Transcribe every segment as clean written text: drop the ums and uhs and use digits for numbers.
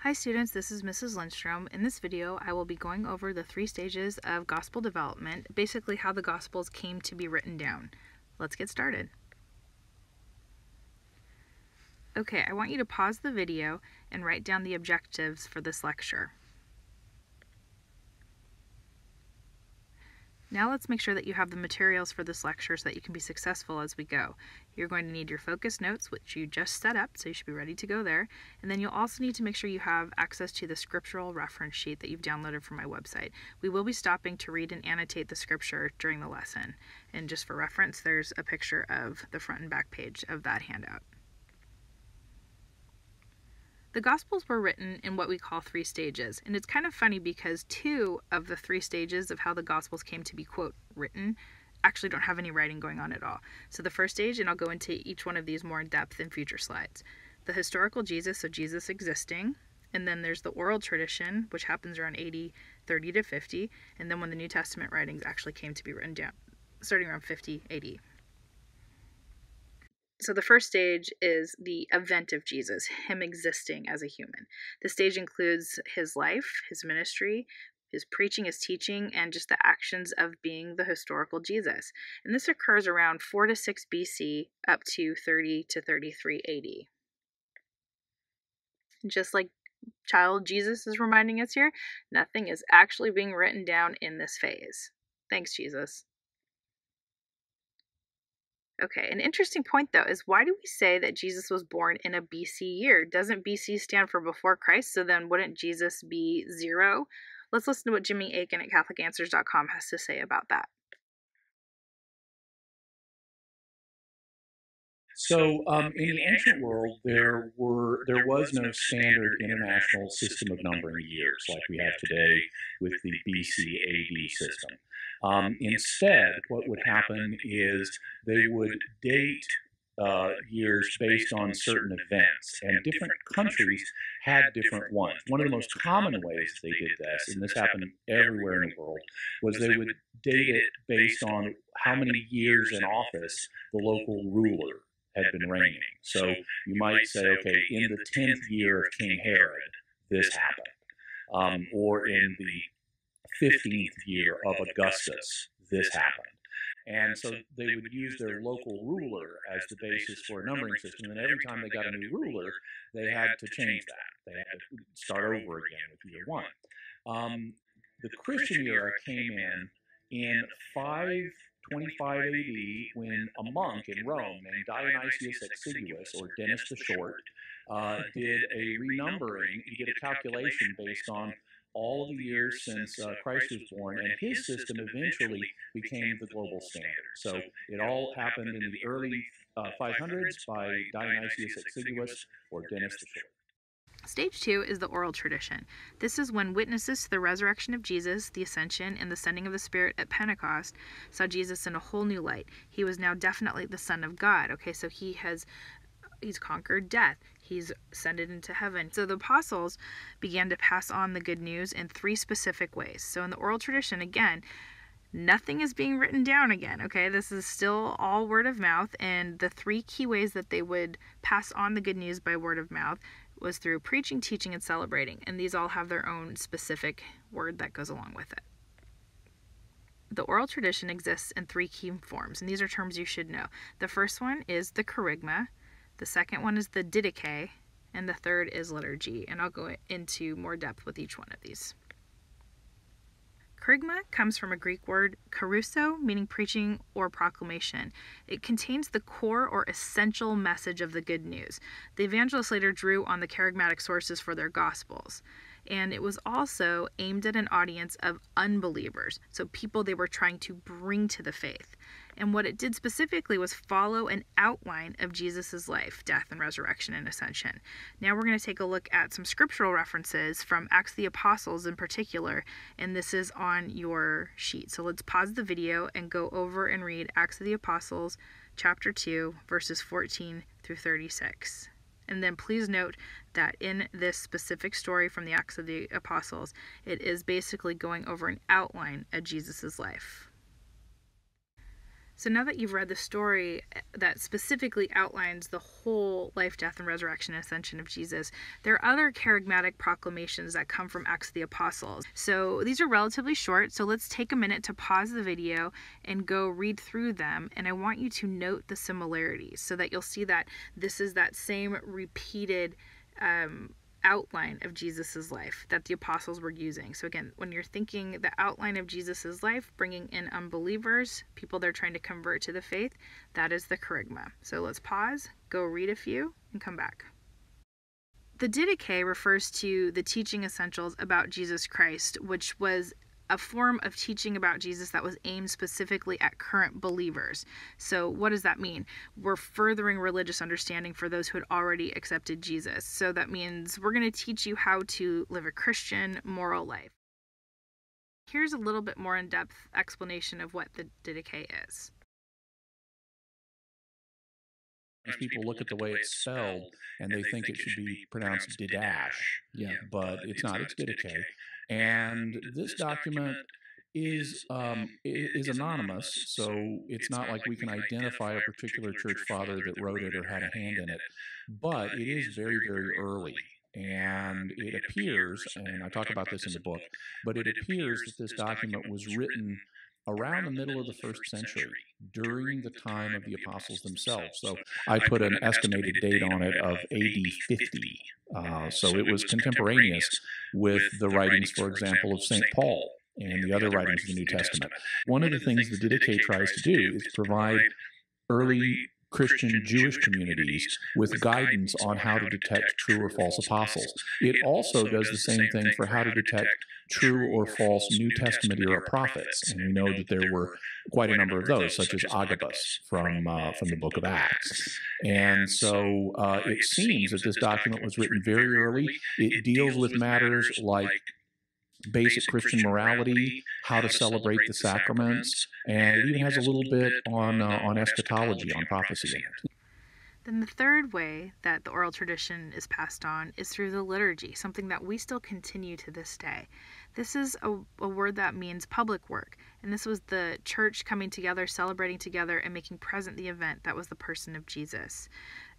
Hi students, this is Mrs. Lindstrom. In this video, I will be going over the 3 stages of gospel development, basically how the gospels came to be written down. Let's get started. Okay, I want you to pause the video and write down the objectives for this lecture. Now let's make sure that you have the materials for this lecture so that you can be successful as we go. You're going to need your focus notes, which you just set up, so you should be ready to go there. And then you'll also need to make sure you have access to the scriptural reference sheet that you've downloaded from my website. We will be stopping to read and annotate the scripture during the lesson. And just for reference, there's a picture of the front and back page of that handout. The Gospels were written in what we call 3 stages, and it's kind of funny because 2 of the 3 stages of how the Gospels came to be, quote, written, actually don't have any writing going on at all. So the first stage, and I'll go into each one of these more in depth in future slides. The historical Jesus, so Jesus existing, and then there's the oral tradition, which happens around AD 30 to 50, and then when the New Testament writings actually came to be written down, starting around 50 AD. So the first stage is the event of Jesus, him existing as a human. The stage includes his life, his ministry, his preaching, his teaching, and just the actions of being the historical Jesus. And this occurs around 4 to 6 BC up to 30 to 33 AD. Just like child Jesus is reminding us here, nothing is actually being written down in this phase. Thanks, Jesus. Okay, an interesting point though is why do we say that Jesus was born in a BC year? Doesn't BC stand for before Christ? So then wouldn't Jesus be 0? Let's listen to what Jimmy Aiken at CatholicAnswers.com has to say about that. So, in the ancient world, there was no standard international system of numbering years like we have today with the BC AD system. Instead, what would happen is they would date years based on certain events, and different countries had different ones. One of the most common ways they did this, and this happened everywhere in the world, was they would date it based on how many years in office the local ruler had been reigning. So you might say, okay, in the 10th year of King Herod, this happened. Or in the 15th year of Augustus, this happened. And so they would use their local ruler as the basis for a numbering system. And every time they got a new ruler, they had to change that. They had to start over again with year one. The Christian era came in 525 AD when a monk in Rome named Dionysius Exiguus, or Dennis the Short, did a renumbering. He did a calculation based on all of the years since Christ was born, and his system eventually became the global standard. So it all happened in the early 500s by Dionysius Exiguus, or Dennis the Short. Stage 2 is the oral tradition. This is when witnesses to the resurrection of Jesus, the ascension, and the sending of the Spirit at Pentecost saw Jesus in a whole new light. He was now definitely the Son of God. Okay, so he's conquered death. He's ascended into heaven. So the apostles began to pass on the good news in 3 specific ways. So in the oral tradition, again, nothing is being written down again, okay? This is still all word of mouth, and the 3 key ways that they would pass on the good news by word of mouth was through preaching, teaching, and celebrating, and these all have their own specific word that goes along with it. The oral tradition exists in 3 key forms, and these are terms you should know. The first one is the Kerygma, the second one is the Didache, and the third is liturgy, and I'll go into more depth with each one of these. Kerygma comes from a Greek word kerusso, meaning preaching or proclamation. It contains the core or essential message of the good news. The evangelists later drew on the Kerygmatic sources for their gospels. And it was also aimed at an audience of unbelievers, so people they were trying to bring to the faith. And what it did specifically was follow an outline of Jesus' life, death, and resurrection and ascension. Now we're going to take a look at some scriptural references from Acts of the Apostles in particular, and this is on your sheet. So let's pause the video and go over and read Acts of the Apostles, chapter 2, verses 14 through 36. And then please note that in this specific story from the Acts of the Apostles, it is basically going over an outline of Jesus' life. So now that you've read the story that specifically outlines the whole life, death, and resurrection and ascension of Jesus, there are other Kerygmatic proclamations that come from Acts of the Apostles. So these are relatively short, so let's take a minute to pause the video and go read through them. And I want you to note the similarities so that you'll see that this is that same repeated outline of Jesus's life that the apostles were using. So again, when you're thinking the outline of Jesus's life, bringing in unbelievers, people they're trying to convert to the faith, that is the Kerygma. So let's pause, go read a few, and come back. The Didache refers to the teaching essentials about Jesus Christ, which was a form of teaching about Jesus that was aimed specifically at current believers. So what does that mean? We're furthering religious understanding for those who had already accepted Jesus. So that means we're going to teach you how to live a Christian, moral life. Here's a little bit more in-depth explanation of what the Didache is. People look at the way it's spelled and they think it should be pronounced Didache, but it's not. It's Didache. And this document is anonymous, so it's not like we can identify a particular church father that wrote it or had a hand in it. But it is very, very early. And it appears, and I talk about this in the book, but it appears that this document was written around the middle of the first century, during the time of the apostles themselves. So I put an estimated date on it of AD 50. So it was contemporaneous with the writings, for example, of St. Paul and the other writings of the New Testament. One of the things the Didache tries to do is provide early Christian Jewish communities with guidance on how to detect true or false apostles. It also does the same thing for how to detect true or false New Testament era prophets, and we know that there were quite a number of those, such as Agabus from the book of Acts. And so it seems that this document was written very early. It deals with matters like basic Christian morality, how to celebrate the sacraments, and it even has a little bit on eschatology, on prophecy in it. Then the third way that the oral tradition is passed on is through the liturgy, something that we still continue to this day. This is a word that means public work, and this was the church coming together, celebrating together, and making present the event that was the person of Jesus.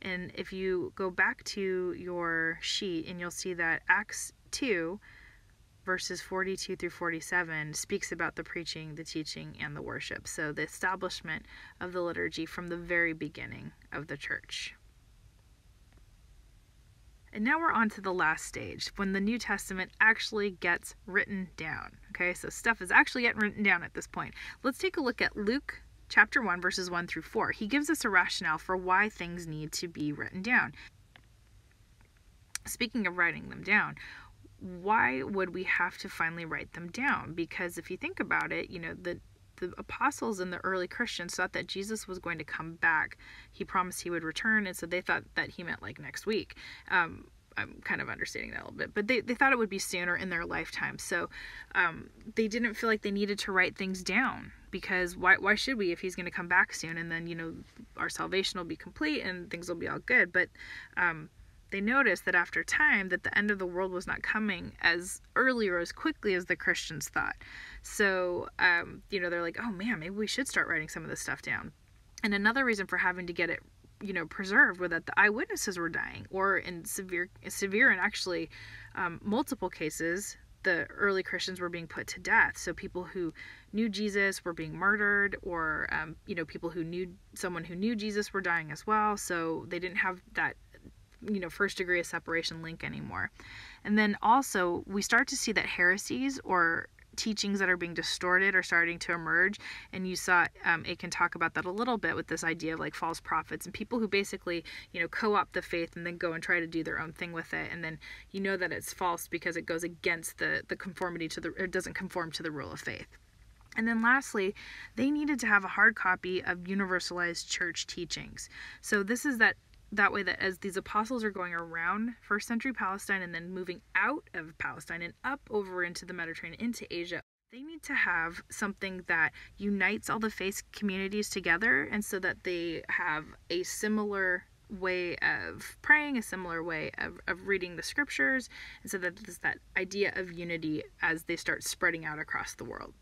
And if you go back to your sheet, and you'll see that Acts 2, verses 42 through 47 speaks about the preaching, the teaching, and the worship. So the establishment of the liturgy from the very beginning of the church. And now we're on to the last stage, when the New Testament actually gets written down. Okay, so stuff is actually getting written down at this point. Let's take a look at Luke chapter 1, verses 1 through 4. He gives us a rationale for why things need to be written down. Speaking of writing them down, why would we have to finally write them down? Because if you think about it, the apostles and the early Christians thought that Jesus was going to come back. He promised he would return, and so they thought that he meant like next week. I'm kind of understating that a little bit, but they thought it would be sooner in their lifetime. So they didn't feel like they needed to write things down, because why should we if he's going to come back soon, and then our salvation will be complete and things will be all good. But they noticed that after time that the end of the world was not coming as early or as quickly as the Christians thought. So, they're like, oh man, maybe we should start writing some of this stuff down. And another reason for having to get it, preserved was that the eyewitnesses were dying, or in severe and actually multiple cases, the early Christians were being put to death. So people who knew Jesus were being murdered, or, people who knew someone who knew Jesus were dying as well. So they didn't have that first degree of separation link anymore. And then also we start to see that heresies or teachings that are being distorted are starting to emerge, and you saw it can talk about that a little bit with this idea of like false prophets and people who basically co-opt the faith and then go and try to do their own thing with it, and then that it's false because it goes against the conformity it doesn't conform to the rule of faith. And then lastly, they needed to have a hard copy of universalized church teachings. So this is that way that as these apostles are going around first century Palestine and then moving out of Palestine and up over into the Mediterranean, into Asia, they need to have something that unites all the faith communities together, and so that they have a similar way of praying, a similar way of reading the scriptures, and so that there's that idea of unity as they start spreading out across the world.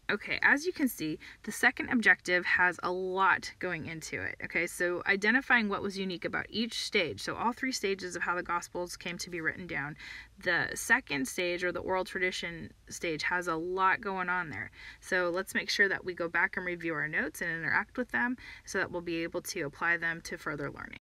Okay, as you can see, the second objective has a lot going into it. Okay, so identifying what was unique about each stage, so all three stages of how the Gospels came to be written down. The second stage, or the oral tradition stage, has a lot going on there. So let's make sure that we go back and review our notes and interact with them so that we'll be able to apply them to further learning.